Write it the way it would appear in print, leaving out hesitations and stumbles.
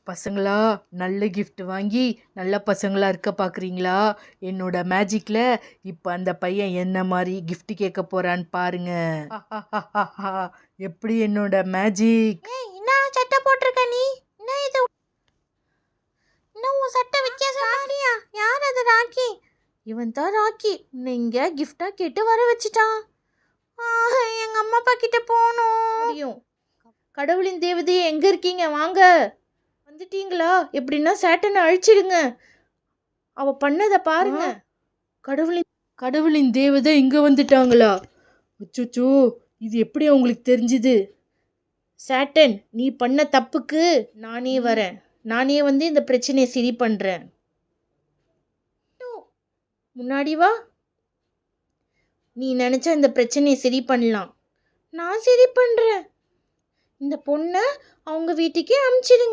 பசங்களா, நல்ல கிஃப்ட் வாங்கி நல்ல பசங்களா இருக்க பார்க்குறீங்களா? என்னோட மேஜிக்ல இப்ப அந்த பையன் என்ன மாரி கிஃப்ட் கேட்க போறான்னு பாருங்க. எப்படி என்னோட மேஜிக்? ஏய், என்ன சட்டை போட்டிருக்க நீ? என்ன இது? இன்னும் உன் சட்டை வித்தியாசமா ராக்கியா? யார் அது ராக்கி? இவன் தான் ராக்கி. நீங்க கிஃப்டா கேட்டு வர வச்சிட்டான். எங்க அம்மா அப்பா கிட்ட போகணும். கடவுளின் தேவதையே, எங்க இருக்கீங்க? வாங்க. வந்துட்டீங்களா? எப்படின்னா சேட்டனை அழிச்சிடுங்க. அவ பண்ணதை பாருங்க. கடவுளின் தேவதை இங்க வந்துட்டாங்களா? அச்சச்சோ, இது எப்படி அவங்களுக்கு தெரிஞ்சுது? சேட்டன், நீ பண்ண தப்புக்கு நானே வரேன். நானே வந்து இந்த பிரச்சனையை சரி பண்றேன். முன்னாடி வா. நீ நினைச்சா இந்த பிரச்சனையை சரி பண்ணலாம். நான் சரி பண்றேன். இந்த பொண்ணை அவங்க வீட்டுக்கே அனுப்பிச்சிடுங்க.